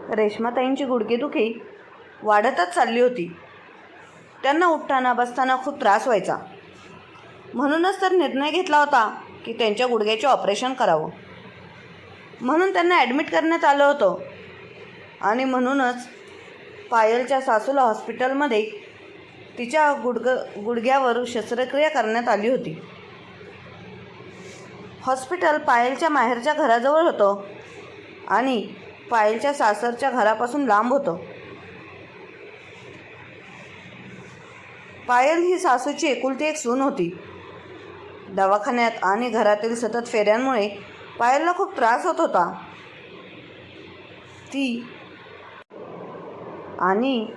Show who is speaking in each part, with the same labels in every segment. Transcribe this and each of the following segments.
Speaker 1: रेश्माताईंची गुडघेदुखी वाढतच चालली होती. त्यांना उठताना बसताना खूप त्रास व्हायचा. म्हणूनच तर निर्णय घेतला होता की त्यांच्या गुडघ्याचे ऑपरेशन करावं. म्हणून त्यांना ॲडमिट करण्यात आलं होतं. आणि म्हणूनच पायलच्या सासूला हॉस्पिटलमध्ये तिच्या गुडघ्यावर शस्त्रक्रिया करण्यात आली होती. हॉस्पिटल पायलच्या माहेरच्या घराजवळ होतं आणि पायलच्या सासरच्या घरापासून लांब होतं. पायल ही सासूची एकुलती एक सून होती. दवाखान्यात आणि घरातील सतत फेऱ्यांमुळे पायलला खूप त्रास होत होता. ती आणि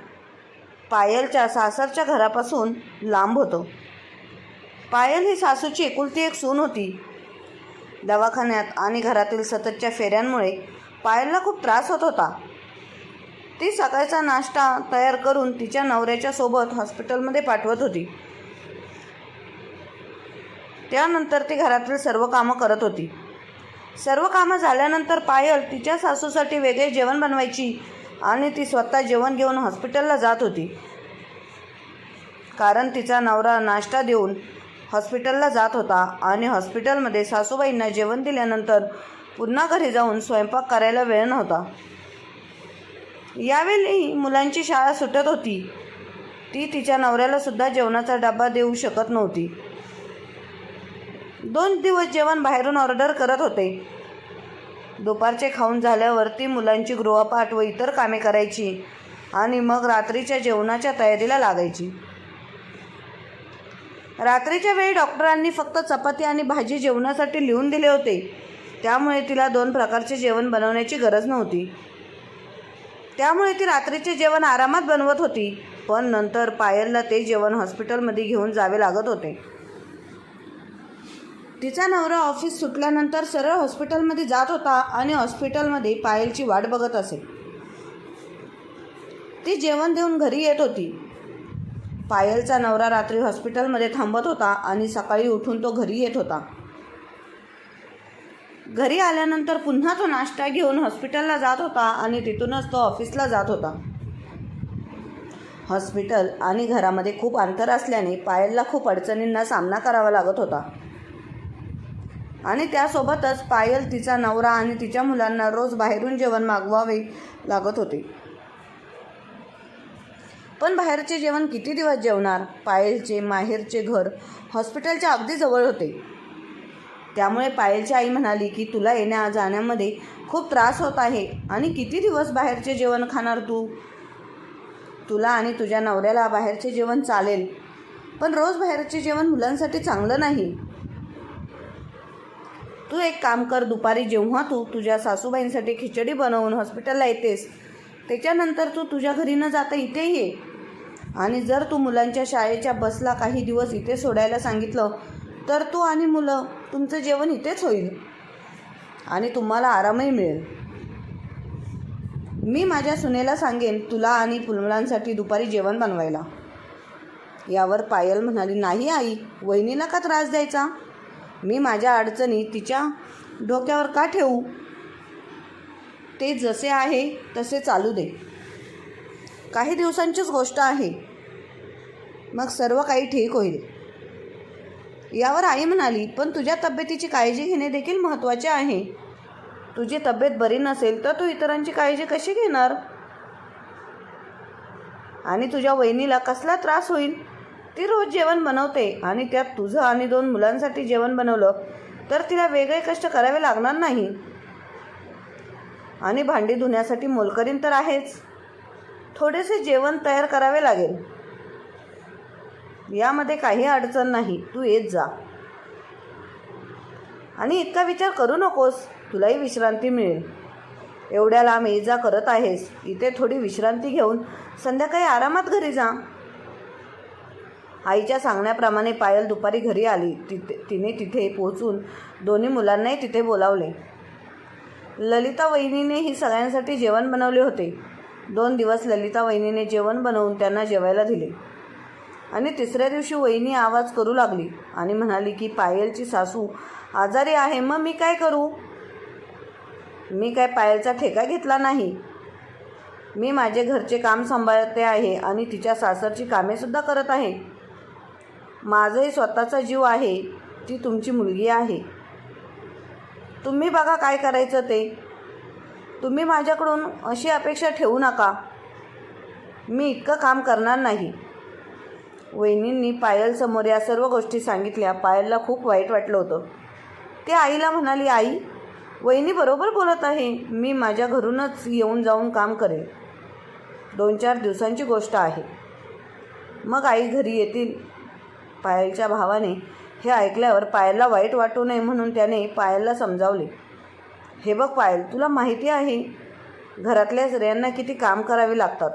Speaker 1: पायलच्या सासरच्या घरापासून लांब होतं. पायल ही सासूची एकुलती एक सून होती. दवाखान्यात आणि घरातील सततच्या फेऱ्यांमुळे पायलला खूप त्रास होत होता. ती सकाळचा नाश्ता तयार करून तिच्या नवऱ्याच्या सोबत हॉस्पिटलमध्ये पाठवत होती. त्यानंतर ती घरातील सर्व कामं करत होती. सर्व कामं झाल्यानंतर पायल तिच्या सासूसाठी वेगळे जेवण बनवायची आणि ती स्वतः जेवण घेऊन हॉस्पिटलला जात होती. कारण तिचा नवरा नाश्ता देऊन हॉस्पिटलला जात होता आणि हॉस्पिटलमध्ये सासूबाईंना जेवण दिल्यानंतर पुन्हा घरी जाऊन स्वयंपाक करायला वेळ नव्हता. यावेळी मुलांची शाळा सुटत होती. ती तिच्या नवऱ्यालासुद्धा जेवणाचा डबा देऊ शकत नव्हती. 2 दिवस जेवण बाहेरून ऑर्डर करत होते. दुपारचे खाऊन झाल्यावर ती मुलांची गृहपाठ व इतर कामे करायची आणि मग रात्रीच्या जेवणाच्या तयारीला लागायची. रात्रीच्या वेळी डॉक्टरांनी फक्त चपाती आणि भाजी जेवणासाठी लिहून दिले होते. त्यामुळे तिला 2 प्रकारचे जेवण बनवण्याची गरज नव्हती. त्यामुळे ती रात्रीचे जेवण आरामात बनवत होती. पण नंतर पायलला ते जेवण हॉस्पिटलमध्ये घेऊन जावे लागत होते. तिचा नवरा ऑफिस सुटल्यानंतर सरळ हॉस्पिटलमध्ये जात होता आणि हॉस्पिटलमध्ये पायलची वाट बघत असे. ती जेवण देऊन घरी येत होती. पायलचा नवरा रात्री हॉस्पिटलमध्ये थांबत होता आणि सकाळी उठून तो घरी येत होता. घरी आल्यानंतर पुन्हा तो नाश्ता घेऊन हॉस्पिटलला जात होता आणि तिथूनच तो ऑफिसला जात होता. हॉस्पिटल आणि घरामध्ये खूप अंतर असल्याने पायलला खूप अडचणींना सामना करावा लागत होता. आणि त्यासोबतच पायल, तिचा नवरा आणि तिच्या मुलांना रोज बाहेरून जेवण मागवावे लागत होते. पण बाहेरचे जेवण किती दिवस जेवणार? पायलचे माहेरचे घर हॉस्पिटलच्या अगदी जवळ होते. त्यामुळे पायलची आई म्हणाली की तुला येण्या जाण्यामध्ये खूप त्रास होत आहे आणि किती दिवस बाहेरचे जेवण खाणार तू? तुला आणि तुझ्या नवऱ्याला बाहेरचे जेवण चालेल, पण रोज बाहेरचे जेवण मुलांसाठी चांगलं नाही. तू एक काम कर, दुपारी जेव्हा तू तुझ्या सासूबाईंसाठी खिचडी बनवून हॉस्पिटलला येतेस त्याच्यानंतर तू तुझ्या घरी न जाता इथे ये. आणि जर तू मुलांच्या शाळेच्या बसला काही दिवस इथे सोडायला सांगितलं तर तू आणि मुलं तुमचं जेवण इथेच होईल आणि तुम्हाला आरामही मिळेल. मी माझ्या सुनेला सांगेन तुला आणि मुलांसाठी दुपारी जेवण बनवायला. यावर पायल म्हणाली, नाही आई, वहिनीला का त्रास द्यायचा? मी माझ्या अडचणी तिच्या डोक्यावर का ठेवू? ते जसे आहे तसे चालू दे. काही दिवसांचीच गोष्ट आहे, मग सर्व काही ठीक होईल. यावर आई म्हणाली, पण तुझ्या तब्येतीची काळजी घेणे देखील महत्त्वाचे आहे. तुझी तब्येत बरी नसेल तर तू इतरांची काळजी कशी घेणार? आणि तुझ्या वहिनीला कसला त्रास होईल? ती रोज जेवण बनवते आणि त्यात तुझं आणि 2 मुलांसाठी जेवण बनवलं तर तिला वेगळे कष्ट करावे लागणार नाही. आणि भांडी धुण्यासाठी मोलकरीण तर आहेच. थोडेसे जेवण तयार करावे लागेल. यामध्ये काही अडचण नाही, तू येत जा. आणि इतका विचार करू नकोस, तुलाही विश्रांती मिळेल. एवढ्या लांब ये जा करत आहेस, इथे थोडी विश्रांती घेऊन संध्याकाळी आरामात घरी जा. आईच्या सांगण्याप्रमाणे पायल दुपारी घरी आली. तिने तिथे पोहोचून दोन्ही मुलांनाही तिथे बोलावले. ललिता वहिनीनेही सगळ्यांसाठी जेवण बनवले होते. 2 दिवस ललिता वहिनीने जेवण बनवून त्यांना जेवायला दिले. आणि तिसऱ्या दिवशी वहिनी आवाज करू लागली आणि म्हणाली की पायलची सासू आजारी आहे, मग मी काय करू? मी काय पायलचा ठेका घेतला नाही. मी माझे घरचे काम सांभाळते आहे आणि तिच्या सासरची कामेसुद्धा करत आहे. माझंही स्वतःचा जीव आहे. ती तुमची मुलगी आहे. तुम्ही बघा काय करायचं ते. तुम्ही माझ्याकडून अशी अपेक्षा ठेवू नका. मी इतकं काम करणार नाही. वहिनींनी पायलसमोर या सर्व गोष्टी सांगितल्या. पायलला खूप वाईट वाटलं होतं. ती आईला म्हणाली, आई, वहिनी बरोबर बोलत आहे. मी माझ्या घरूनच येऊन जाऊन काम करेल. 2-4 दिवसांची गोष्ट आहे. मग आई घरी येतील. पायलच्या भावाने हे ऐकल्यावर पायलला वाईट वाटू नये म्हणून त्याने पायलला समजावले. हे बघ पायल, तुला माहिती आहे घरातल्या स्त्रियांना किती काम करावे लागतात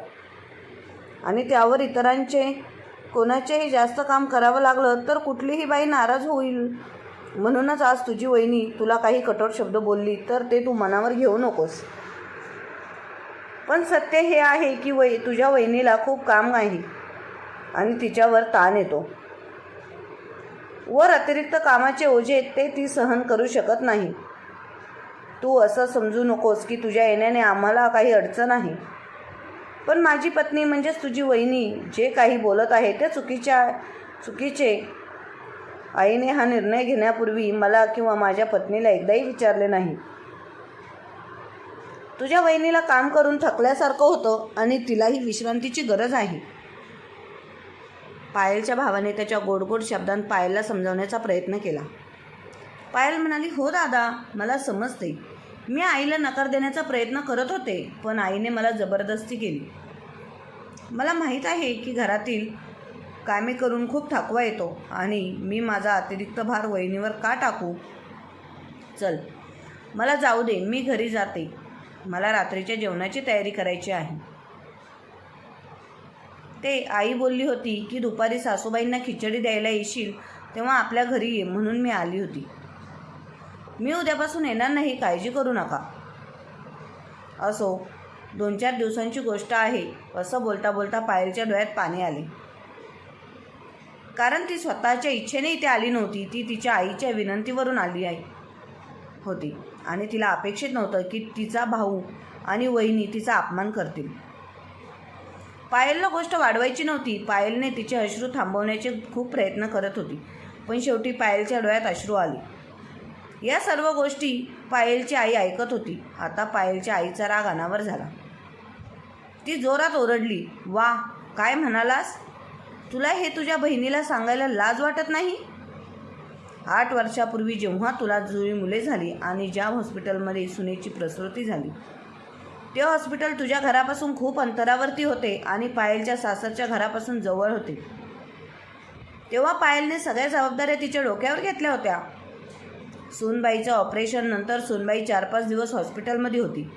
Speaker 1: आणि त्यावर इतरांचे कोणाचेही जास्त काम करावं लागलं तर कुठलीही बाई नाराज होईल. म्हणूनच आज तुझी वहिनी तुला काही कठोर शब्द बोलली तर ते तू मनावर घेऊ नकोस. पण सत्य हे आहे की तुझ्या वहिनीला खूप काम आहे आणि तिच्यावर ताण येतो. वर अतिरिक्त कामाचे ओझे ते ती सहन करू शकत नाही. तू असं समजू नकोस की तुझ्या येण्याने आम्हाला काही अडचण आहे. पण माझी पत्नी म्हणजेच तुझी वहिनी जे काही बोलत आहे ते चुकीचे. आईने हा निर्णय घेण्यापूर्वी मला किंवा माझ्या पत्नीला एकदाही विचारले नाही. तुझ्या वहिनीला काम करून थकल्यासारखं होतं आणि तिलाही विश्रांतीची गरज आहे. पायलच्या भावाने त्याच्या गोड शब्दांत पायलला समजावण्याचा प्रयत्न केला. पायल म्हणाली, हो दादा, मला समजते. मी आईला नकार देण्याचा प्रयत्न करत होते, पण आईने मला जबरदस्ती केली. मला माहीत आहे की घरातील कामे करून खूप थकवा येतो आणि मी माझा अतिरिक्त भार वहिनीवर का टाकू. चल, मला जाऊ दे, मी घरी जाते. मला रात्रीच्या जेवणाची तयारी करायची आहे. ते आई बोलली होती की दुपारी सासूबाईंना खिचडी द्यायला येशील तेव्हा आपल्या घरी ये म्हणून मी आली होती. मी उद्यापासून येणार नाही, काळजी करू नका. असो, 2-4 दिवसांची गोष्ट आहे. असं बोलता बोलता पायलच्या डोळ्यात पाणी आले. कारण ती स्वतःच्या इच्छेने इथे आली नव्हती. ती तिच्या आईच्या विनंतीवरून आली होती आणि तिला अपेक्षित नव्हतं की तिचा भाऊ आणि वहिनी तिचा अपमान करतील. पायलला गोष्ट वाढवायची नव्हती. पायलने तिचे अश्रू थांबवण्याचे खूप प्रयत्न करत होती, पण शेवटी पायलच्या डोळ्यात अश्रू आले. या सर्व गोष्टी पायलची आई ऐकत होती. आता पायलच्या आईचा राग अनावर झाला. ती जोरात ओरडली, वा, काय म्हणालास? तुला हे तुझ्या बहिणीला सांगायला लाज वाटत नाही? 8 वर्षापूर्वी जेव्हा तुला जुळी मुले झाली आणि ज्या हॉस्पिटलमध्ये सुनेची प्रसूती झाली ते हॉस्पिटल तुझ्या घरापासून खूप अंतरावरती होते आणि पायलच्या सासरच्या घरापासून जवळ होते. तेव्हा पायलने सगळ्या जबाबदाऱ्या तिच्या डोक्यावर घेतल्या होत्या. सूनबाईच्या ऑपरेशन नंतर सूनबाई 4-5 दिवस हॉस्पिटलमध्ये होती.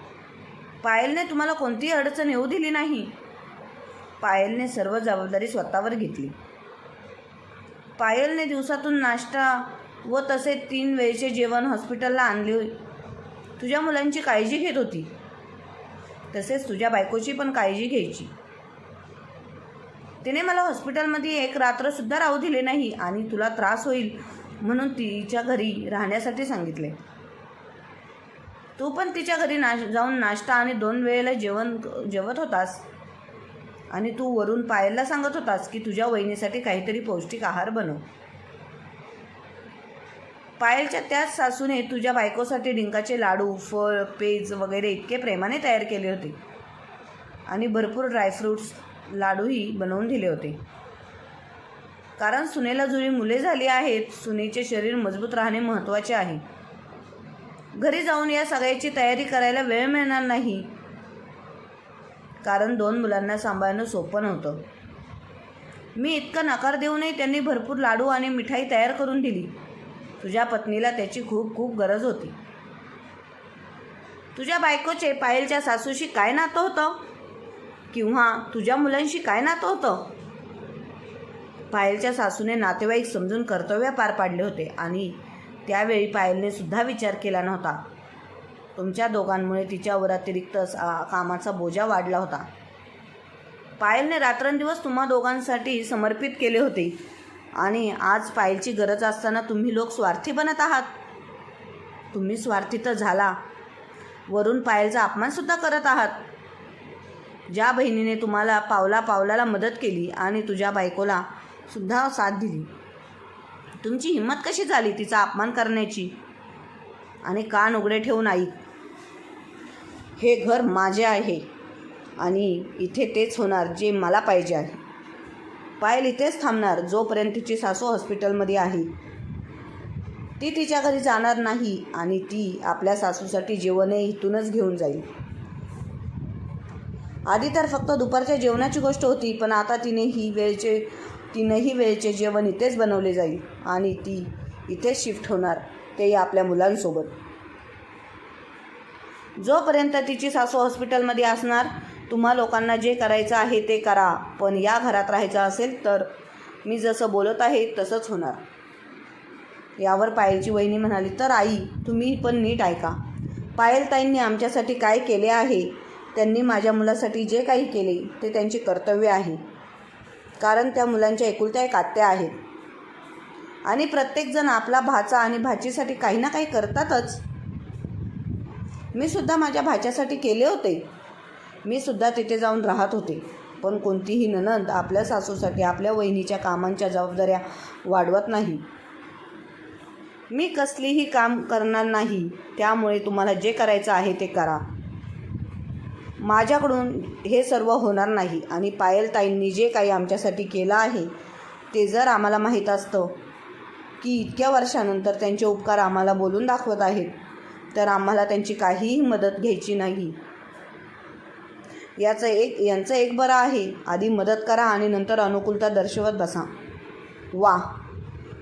Speaker 1: पायलने तुम्हाला कोणतीही अडचण येऊ दिली नाही. पायलने सर्व जबाबदारी स्वतःवर घेतली. पायलने दिवसातून नाश्ता व तसे 3 वेळचे जेवण हॉस्पिटलला आणले. तुझ्या मुलांची काळजी घेत होती. तसेच तुझ्या बायकोची पण काळजी घ्यायची. तिने मला हॉस्पिटलमध्ये 1 रात्रसुद्धा राहू दिले नाही आणि तुला त्रास होईल म्हणून तिच्या घरी राहण्यासाठी सांगितले. तू पण तिच्या घरी जाऊन नाश्ता आणि 2 वेळेला जेवत होतास आणि तू वरून पायलला सांगत होतास की तुझ्या वहिनीसाठी काहीतरी पौष्टिक आहार बनव. पायलच्या त्याच सासूने तुझ्या बायकोसाठी डिंकाचे लाडू, फळ, पेज वगैरे इतके प्रेमाने तयार केले होते आणि भरपूर ड्रायफ्रूट्स लाडूही बनवून दिले होते. कारण सुनेला जुळी मुले झाली आहेत. सुनेचे शरीर मजबूत राहणे महत्त्वाचे आहे. घरी जाऊन या सगळ्याची तयारी करायला वेळ मिळणार नाही. कारण 2 मुलांना सांभाळणं सोपं नव्हतं. मी इतका नकार देऊनही त्यांनी भरपूर लाडू आणि मिठाई तयार करून दिली. तुझ्या पत्नीला त्याची खूप खूप गरज होती. तुझ्या बायकोचे पायलच्या सासूशी काय नातं होतं किंवा तुझ्या मुलांशी काय नातं होतं? पायलच्या सासूने नातेवाईक समजून कर्तव्य पार पाडले होते आणि त्यावेळी पायलने सुद्धा विचार केला नव्हता. तुमच्या दोघांमुळे तिच्यावर अतिरिक्त कामाचा बोजा वाढला होता. पायलने रात्रंदिवस तुम्हा दोघांसाठी समर्पित केले होते आणि आज पायलची गरज असताना तुम्ही लोक स्वार्थी बनत आहात. तुम्ही स्वार्थी तर झाला, वरून पायलचा अपमानसुद्धा करत आहात. ज्या बहिणीने तुम्हाला पावला पावलाला मदत केली आणि तुझ्या बायकोला सुद्धा साथ दिली, तुमची हिंमत कशी झाली तिचा अपमान करण्याची? आणि कान उघडे ठेवून ऐक, हे घर माझे आहे आणि इथे तेच होणार जे मला पाहिजे आहे. पायल इथेच थांबणार जोपर्यंत तिची सासू हॉस्पिटलमध्ये आहे. ती तिच्या घरी जाणार नाही आणि ती आपल्या सासूसाठी जेवणही इथूनच घेऊन जाईल. आधी तर फक्त दुपारच्या जेवणाची गोष्ट होती, पण आता तिनंही वेळेचे जेवण इथेच बनवले जाईल आणि ती इथेच शिफ्ट होणार, तेही आपल्या मुलांसोबत. जोपर्यंत तिची सासू हॉस्पिटलमध्ये असणार, तुम्हा लोकांना जे करायचं आहे ते करा, पण या घरात राहायचं असेल तर मी जसं बोलत आहे तसंच होणार. यावर पायलची वहिनी म्हणाली, तर आई तुम्ही पण नीट ऐका. पायलताईंनी आमच्यासाठी काय केले आहे, त्यांनी माझ्या मुलासाठी जे काही केले ते त्यांचे कर्तव्य आहे, कारण त्या मुलांच्या एकुलत्या एक आत्या आहेत आणि प्रत्येकजण आपला भाचा आणि भाचीसाठी काही ना काही करतातच. मी सुद्धा माझ्या भाच्यासाठी केले होते. मी सुद्धा तिथे जाऊन राहत होते, पण कोणतीही नणंद आपल्या सासूसाठी आपल्या वहिनीच्या कामांच्या जबाबदाऱ्या वाढवत नाही. मी कसलीही काम करणार नाही, त्यामुळे तुम्हाला जे करायचं आहे ते करा. माझ्याकडून हे सर्व होणार नाही आणि पायलताईंनी जे काही आमच्यासाठी केलं आहे ते जर आम्हाला माहीत असतं की इतक्या वर्षानंतर त्यांचे उपकार आम्हाला बोलून दाखवत आहेत, तर आम्हाला त्यांची काहीही मदत घ्यायची नाही. यांचं एक बरं आहे, आधी मदत करा आणि नंतर अनुकूलता दर्शवत बसा. वा,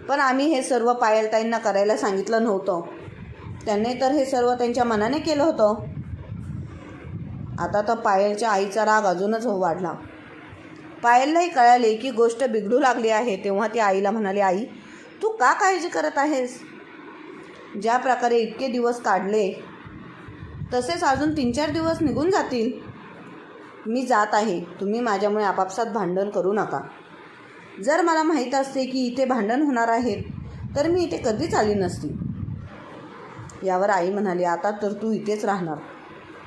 Speaker 1: पण आम्ही हे सर्व पायलताईंना करायला सांगितलं नव्हतं. त्यांनी तर हे सर्व त्यांच्या मनाने केलं होतं. आता तर पायलच्या आईचा राग अजूनच वाढला. पायललाही कळाले की गोष्ट बिघडू लागली आहे. तेव्हा ती आईला म्हणाली, आई तू का काळजी करत आहेस? ज्या प्रकारे इतके दिवस काढले तसेच अजून 3-4 दिवस निघून जातील. मी जात आहे, तुम्ही माझ्यामुळे आपापसात भांडण करू नका. जर मला माहीत असते की इथे भांडण होणार आहेत तर मी इथे कधीच आली नसती. यावर आई म्हणाली, आता तर तू इथेच राहणार.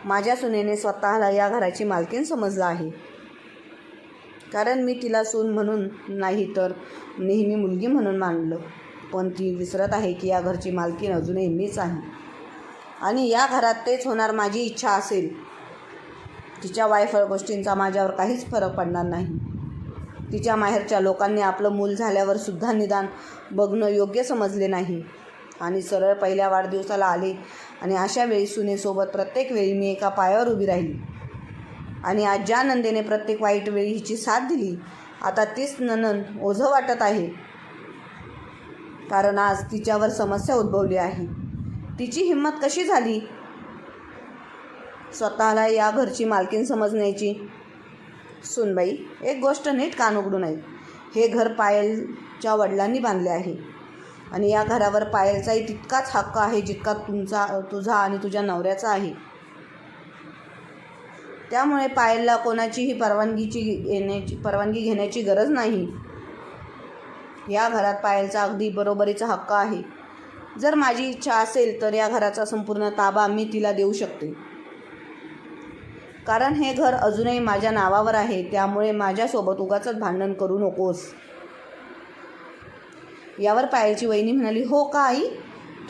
Speaker 1: माझ्या सुनेने स्वतःला या घराची मालकीण समजलं आहे, कारण मी तिला सून म्हणून नाही तर नेहमी मुलगी म्हणून मानलं. पण ती विसरत आहे की या घरची मालकीण अजूनही मीच आहे आणि या घरात तेच होणार माझी इच्छा असेल. तिच्या वायफळ गोष्टींचा माझ्यावर काहीच फरक पडणार नाही. तिच्या माहेरच्या लोकांनी आपलं मूल झाल्यावर सुद्धा निदान बघणं योग्य समजले नाही आणि सरळ पहिल्या वाढदिवसाला आले आणि अशा वेळी सुनेसोबत प्रत्येक वेळी मी एका पायावर उभी राहिली. आणि आज ज्या नंदेने प्रत्येक वाईट वेळी हिची साथ दिली, आता तीच नणंद ओझं वाटत आहे, कारण आज तिच्यावर समस्या उद्भवली आहे. तिची हिंमत कशी झाली स्वतःला या घरची मालकीण समजण्याची? सुनबाई, एक गोष्ट नीट कान उघडून ऐक. हे घर पायलच्या वडिलांनी बांधले आहे आणि या घरावर पायलचाही तितकाच हक्क आहे जितका तुझा आणि तुझ्या नवऱ्याचा आहे. त्यामुळे पायलला कोणाचीही परवानगी घेण्याची गरज नाही. या घरात पायलचा अगदी बरोबरीचा हक्क आहे. जर माझी इच्छा असेल तर या घराचा संपूर्ण ताबा मी तिला देऊ शकते, कारण हे घर अजूनही माझ्या नावावर आहे. त्यामुळे माझ्यासोबत उगाचच भांडण करू नकोस. यावर पायलची वहिनी म्हणाली, हो का आई,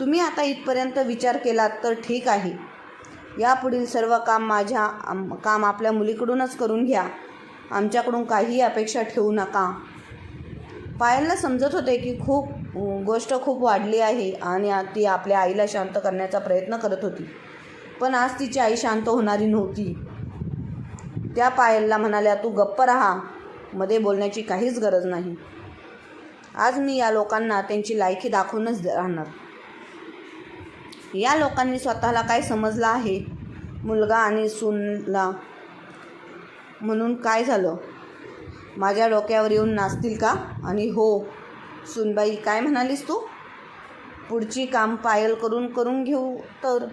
Speaker 1: तुम्ही आता इथपर्यंत विचार केलात तर ठीक आहे. यापुढील सर्व काम आपल्या मुलीकडूनच करून घ्या. आमच्याकडून काहीही अपेक्षा ठेवू नका. पायलला समजत होते की गोष्ट खूप वाढली आहे आणि ती आपल्या आईला शांत करण्याचा प्रयत्न करत होती, पण आज तिची आई शांत होणारी नव्हती. त्या पायलला म्हणाल्या, तू गप्प राहा, मध्ये बोलण्याची काहीच गरज नाही. आज मी या लोकांना त्यांची लायकी दाखवूनच राहणार. या लोकांनी स्वतःला काय समजलं आहे? मुलगा आणि सूनला म्हणून काय झालं? माझ्या डोक्यावर येऊन नाचतील का? आणि हो सूनबाई, काय म्हणालीस तू? पुढची काम पायल करून घेऊ तर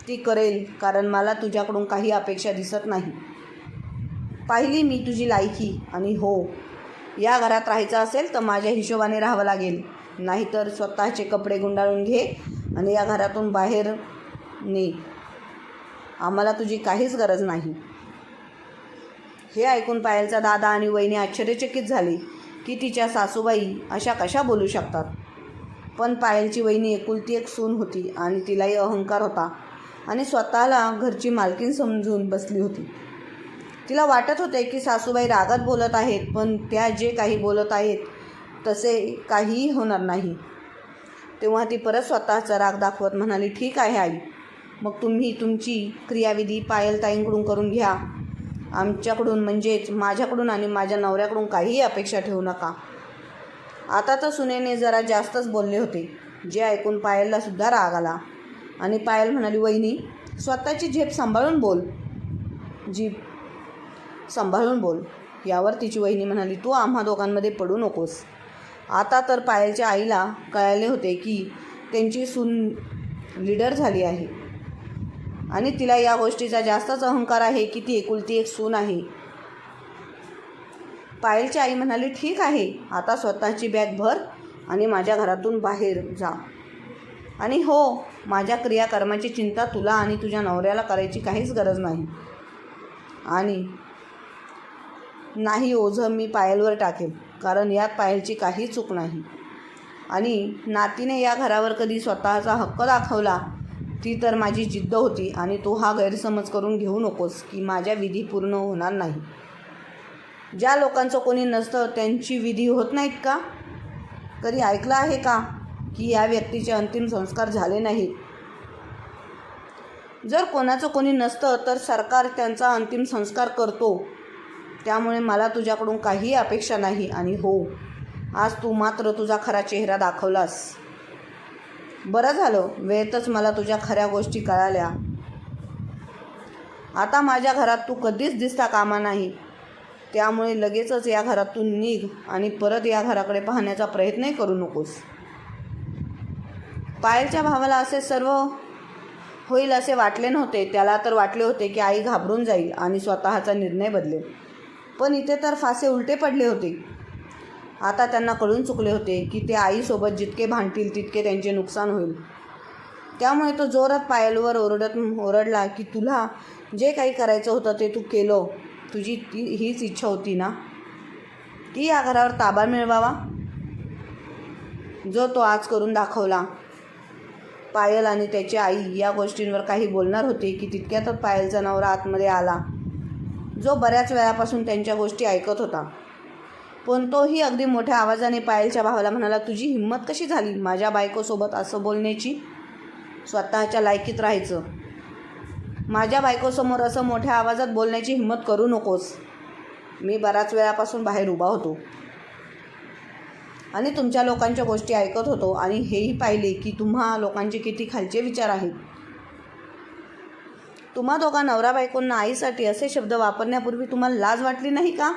Speaker 1: ती करेल, कारण मला तुझ्याकडून काही अपेक्षा दिसत नाही. पाहिली मी तुझी लायकी. आणि हो, या घरात राहायचं असेल तर माझ्या हिशोबाने राहावं लागेल, नाहीतर स्वतःचे कपडे गुंडाळून घे आणि या घरातून बाहेर ने. आम्हाला तुझी काहीच गरज नाही. हे ऐकून पायलचा दादा आणि वहिनी आश्चर्यचकित झाली की तिच्या सासूबाई अशा कशा बोलू शकतात. पण पायलची वहिनी एकुलती एक सून होती आणि तिलाही अहंकार होता आणि स्वतःला घरची मालकीण समजून बसली होती. तिला वाटत होते की सासूबाई रागात बोलत आहेत, पण त्या जे काही बोलत आहेत तसे काहीही होणार नाही. तेव्हा ती परत स्वतःचा राग दाखवत म्हणाली, ठीक आहे आई, मग तुम्ही तुमची क्रियाविधी पायलताईंकडून करून घ्या. आमच्याकडून म्हणजेच माझ्याकडून आणि माझ्या नवऱ्याकडून काहीही अपेक्षा ठेवू नका. आता तर सुनेने जरा जास्तच बोलले होते, जे ऐकून पायलला सुद्धा राग आला आणि पायल म्हणाली, वहिनी स्वतःची झेप सांभाळून बोल, जीभ सांभाळून बोल. यावर तिची वहिनी म्हणाली, तू आम्हा दोघांमध्ये पडू नकोस. आता तर पायलच्या आईला कळाले होते की त्यांची सून लीडर झाली आहे आणि तिला या गोष्टीचा जास्तच अहंकार आहे की ती एकुलती एक सून आहे. पायलची आई म्हणाली, ठीक आहे, आता स्वतःची बॅग भर आणि माझ्या घरातून बाहेर जा. आणि हो, माझ्या क्रियाकर्माची चिंता तुला आणि तुझ्या नवऱ्याला करायची काहीच गरज नाही. आणि नाही ओझं मी पायलवर टाकेल, कारण यात पायलची काही चूक नाही. आणि नातीने या घरावर कधी स्वतःचा हक्क दाखवला ती तर माझी जिद्द होती आणि तू हा गैरसमज करून घेऊ नकोस की माझ्या विधी पूर्ण होणार नाही. ज्या लोकांचं कोणी नसतं त्यांची विधी होत नाहीत का? कधी ऐकलं आहे का की या व्यक्तीचे अंतिम संस्कार झाले नाहीत? जर कोणाचं कोणी नसतं तर सरकार त्यांचा अंतिम संस्कार करतो. त्यामुळे मला तुझ्याकडून काही अपेक्षा नाही. आणि हो, आज तू मात्र तुझा खरा चेहरा दाखवलास. बरं झालं, वेळेतच मला तुझ्या खऱ्या गोष्टी कळाल्या. आता माझ्या घरात तू कधीच दिसता कामा नाही. त्यामुळे लगेचच या घरातून निघ आणि परत या घराकडे पाहण्याचा प्रयत्नही करू नकोस. पायलच्या भावाला असे सर्व होईल असे वाटले नव्हते. त्याला तर वाटले होते की आई घाबरून जाईल आणि स्वतःचा निर्णय बदलेल. पण इथे तर फासे उलटे पडले होते. आता त्यांना कळून चुकले होते की ते आईसोबत जितके भांडतील तितके त्यांचे नुकसान होईल. त्यामुळे तो जोरात पायलवर ओरडला की तुला जे काही करायचं होतं ते तू केलं. तुझी हीच इच्छा होती ना की या घरावर ताबा मिळवावा, जो तो आज करून दाखवला. पायल आणि त्याची आई या गोष्टींवर काही बोलणार होते की तितक्यातच पायलचा नवरा आतमध्ये आला, जो बऱ्याच वेळापासून त्यांच्या गोष्टी ऐकत होता. पण तोही अगदी मोठ्या आवाजाने पायलच्या भावाला म्हणाला, तुझी हिंमत कशी झाली माझ्या बायकोसोबत असं बोलण्याची? स्वतःच्या लायकीत राहायचं. माझ्या बायकोसमोर असं मोठ्या आवाजात बोलण्याची हिंमत करू नकोस. मी बऱ्याच वेळापासून बाहेर उभा होतो आणि तुमच्या लोकांच्या गोष्टी ऐकत होतो आणि हेही पाहिले की तुम्हा लोकांचे किती खालचे विचार आहेत. तुम्हा दोघा नवरा बायकोंना आईसाठी असे शब्द वापरण्यापूर्वी तुम्हाला लाज वाटली नाही का?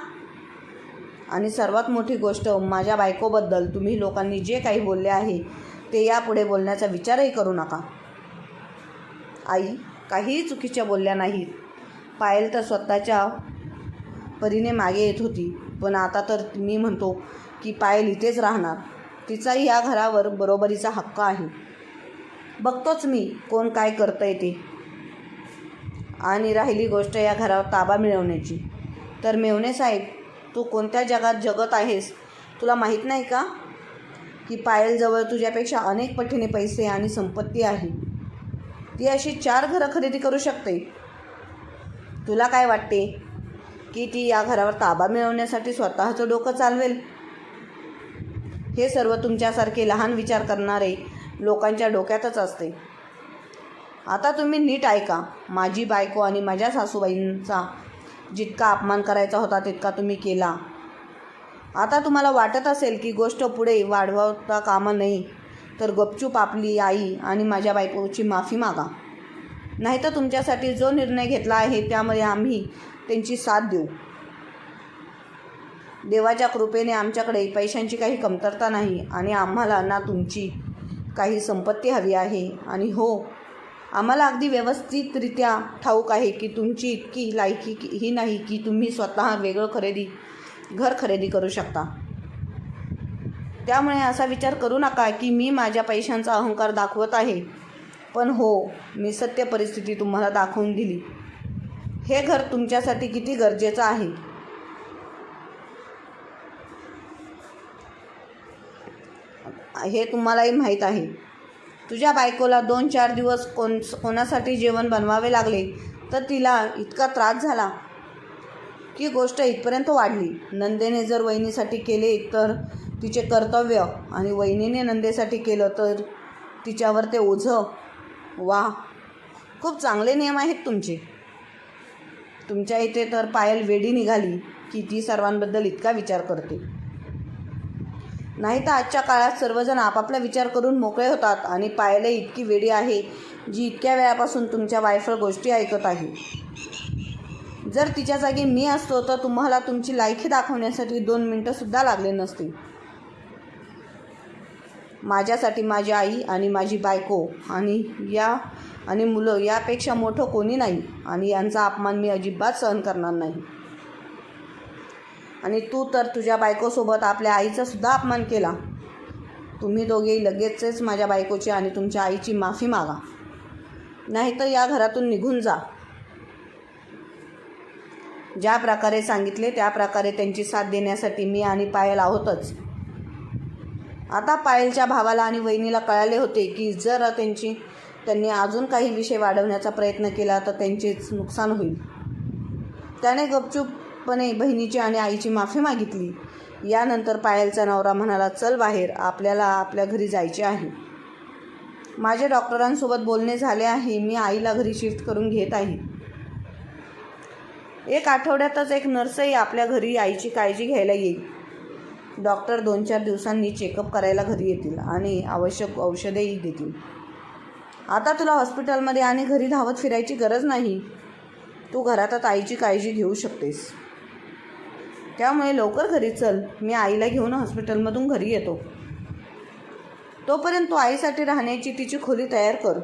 Speaker 1: आणि सर्वात मोठी गोष्ट, माझ्या बायकोबद्दल तुम्ही लोकांनी जे काही बोलले आहे ते यापुढे बोलण्याचा विचारही करू नका. आई काहीही चुकीच्या बोलल्या नाहीत. पायल तर स्वतःच्या परीने मागे येत होती, पण आता तर मी म्हणतो की पायल इथेच राहणार. तिचाही या घरावर बरोबरीचा हक्क आहे. बघतोच मी कोण काय करतंय ते. आणि राहिली गोष्ट या घरावर ताबा मिळवण्याची, तर मेव्हणे साहेब, तू कोणत्या जगात जगत आहेस तुला माहीत नाही का की पायलजवळ तुझ्यापेक्षा अनेक पटीने पैसे आणि संपत्ती आहे. ती अशी 4 घरं खरेदी करू शकते. तुला काय वाटते की ती या घरावर ताबा मिळवण्यासाठी स्वतःचं डोकं चालवेल? हे सर्व तुमच्यासारखे लहान विचार करणारे लोकांच्या डोक्यातच असते. आता तुम्ही नीट ऐका. माझी बायको आणि माझ्या सासूबाईंचा जितका अपमान करायचा होता तितका तुम्ही केला. आता तुम्हाला वाटत असेल की गोष्ट पुढे वाढवता कामा नये, तर गपचूप आपली आई आणि माझ्या बायकोची माफी मागा. नाहीतर तुमच्यासाठी जो निर्णय घेतला आहे त्यामध्ये आम्ही त्यांची साथ देऊ. देवाच्या कृपेने आमच्याकडे पैशांची काही कमतरता नाही आणि आम्हाला ना तुमची काही संपत्ती हवी आहे. आणि हो, आम्हाला अगदी व्यवस्थितरित्या ठाऊक आहे की तुमची इतकी लायकी ही नाही की तुम्ही स्वतः वेगळं घर खरेदी करू शकता. त्यामुळे असा विचार करू नका की मी माझ्या पैशांचा अहंकार दाखवत आहे. पण हो, मी सत्य परिस्थिती तुम्हाला दाखवून दिली. हे घर तुमच्यासाठी किती गरजेचं आहे हे तुम्हालाही माहीत आहे. तुझ्या बायकोला 2-4 दिवस कोणासाठी जेवण बनवावे लागले तर तिला इतका त्रास झाला की गोष्ट इथपर्यंत वाढली. नंदेने जर वहिनीसाठी केले तर तिचे कर्तव्य आणि वहिनीने नंदेसाठी केलं तर तिच्यावर ते ओझं. वा, खूप चांगले नियम आहेत तुमचे. तुमच्या इथे तर पायल वेडी निघाली की ती सर्वांबद्दल इतका विचार करते. नाही तर आजच्या काळात सर्वजण आपापला विचार करून मोकळे होतात आणि पायल इतकी वेडी आहे जी इतक्या वेळापासून तुमच्या वायफळ गोष्टी ऐकत आहे. जर तिच्या जागी मी असतो तर तुम्हाला तुमची लायकी दाखवण्यासाठी 2 मिनिटंसुद्धा लागले नसते. माझ्यासाठी माझी आई आणि माझी बायको आणि मुलं यापेक्षा मोठं कोणी नाही आणि यांचा अपमान मी अजिबात सहन करणार नाही. आणि तू तर तुझ्या बायकोसोबत आपल्या आईचा सुद्धा अपमान केला. तुम्ही दोघेही लगेचच माझ्या बायकोची आणि तुमच्या आईची माफी मागा, नाहीतर या घरातून निघून जा. ज्या प्रकारे सांगितले त्या प्रकारे त्यांची साथ देण्यासाठी मी आणि पायल आहोतच. आता पायलच्या भावाला आणि वहिनीला कळाले होते की जर त्यांनी अजून काही विषय वाढवण्याचा प्रयत्न केला तर त्यांचेच नुकसान होईल. त्याने गपचूपपणे बहिणीची आणि आईची माफी मागितली. यानंतर पायलचा नवरा म्हणाला, चल बाहेर, आपल्याला आपल्या घरी जायचे आहे. माझे डॉक्टरांसोबत बोलणे झाले आहे. मी आईला घरी शिफ्ट करून घेत आहे. 1 आठवड्यातच एक नर्सही आपल्या घरी आईची काळजी घ्यायला येईल. डॉक्टर 2-4 दिवसांनी चेकअप करायला घरी येतील आणि आवश्यक औषधेही देतील. आता तुला हॉस्पिटलमध्ये आणि घरी धावत फिरायची गरज नाही. तू घरातच आईची काळजी घेऊ शकतेस. त्यामुळे लवकर घरी चल. मी आईला घेऊन हॉस्पिटलमधून घरी येतो. तोपर्यंत तू आईसाठी राहण्याची तिची खोली तयार कर.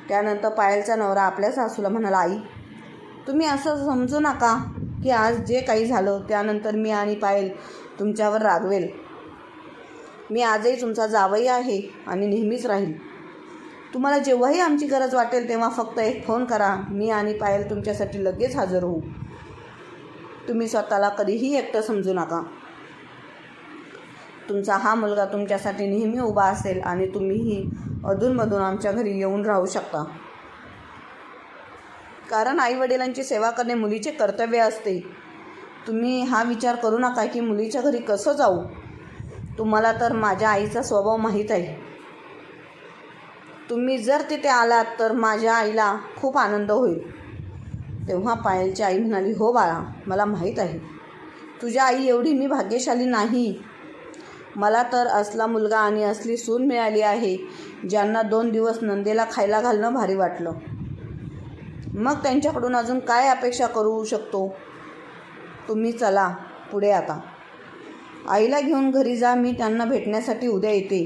Speaker 1: त्यानंतर पायलचा नवरा आपल्या सासूला म्हणाला, आई, तुम्ही असं समजू नका की आज जे काही झालं त्यानंतर मी आणि पायल तुमच्यावर रागवेल. मी आजही तुमचा जावई आहे आणि नेहमीच राहील. तुम्हाला जेव्हाही आमची गरज वाटेल तेव्हा फक्त एक फोन करा. मी आणि पायल तुमच्यासाठी लगेच हजर होऊ. तुम्ही स्वतःला कधीही एकटं समजू नका. तुमचा हा मुलगा तुमच्यासाठी नेहमी उभा असेल आणि तुम्हीही अधूनमधून आमच्या घरी येऊन राहू शकता. कारण आईवडिलांची सेवा करणे मुलीचे कर्तव्य असते. तुम्ही हा विचार करू नका की मुलीच्या घरी कसं जाऊ. तुम्हाला तर माझ्या आईचा स्वभाव माहीत आहे. तुम्ही जर तिथे आलात तर माझ्या आईला खूप आनंद होईल. तेव्हा पायलची आई म्हणाली, हो बाळा, मला माहीत आहे. तुझ्या आई एवढी मी भाग्यशाली नाही. मला तर असला मुलगा आणि असली सून मिळाली आहे ज्यांना 2 दिवस नंदेला खायला घालणं भारी वाटलं. मग त्यांच्याकडून अजून काय अपेक्षा करू शकतो. तुम्ही चला पुढे आता. आईला घेऊन घरी जा. मी त्यांना भेटण्यासाठी उद्या येते.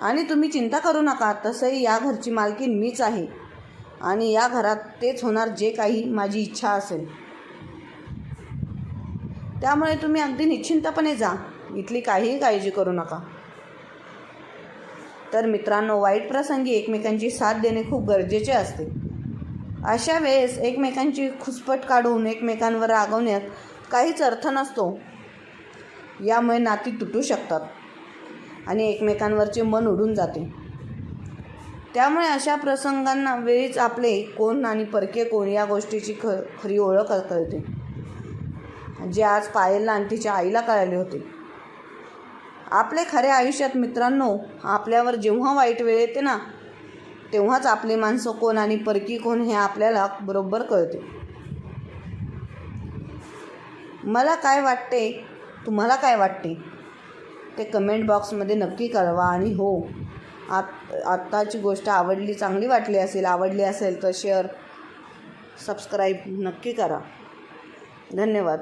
Speaker 1: आणि तुम्ही चिंता करू नका. तसंही या घरची मालकीण मीच आहे आणि या घरात तेच होणार जे काही माझी इच्छा असेल. त्यामुळे तुम्ही अगदी निश्चिंतपणे जा. इथली काहीही काळजी करू नका. तर मित्रांनो, वाईट प्रसंगी एकमेकांची साथ देणे खूप गरजेचे असते. अशा वेळेस एकमेकांची खुसपट काढून एकमेकांवर रागवण्यात काहीच अर्थ नसतो. यामुळे नाती तुटू शकतात आणि एकमेकांवरचे मन उडून जाते. त्यामुळे अशा प्रसंगांना वेळीच आपले कोण आणि परके कोण या गोष्टीची खरी ओळख कळते, जे आज पायलला आणि तिच्या आईला कळाले होते. आपले खऱ्या आयुष्यात मित्रांनो, आपल्यावर जेव्हा वाईट वेळ येते ना, तेव्हाच आपले माणसं कोण आणि परकी कोण हे आपल्याला बरोबर कळते. मला काय वाटते, तुम्हाला काय वाटते ते कमेंट बॉक्समध्ये नक्की कळवा. आणि हो, आत्ताची गोष्ट चांगली आवडली असेल तर शेअर, सबस्क्राईब नक्की करा. धन्यवाद.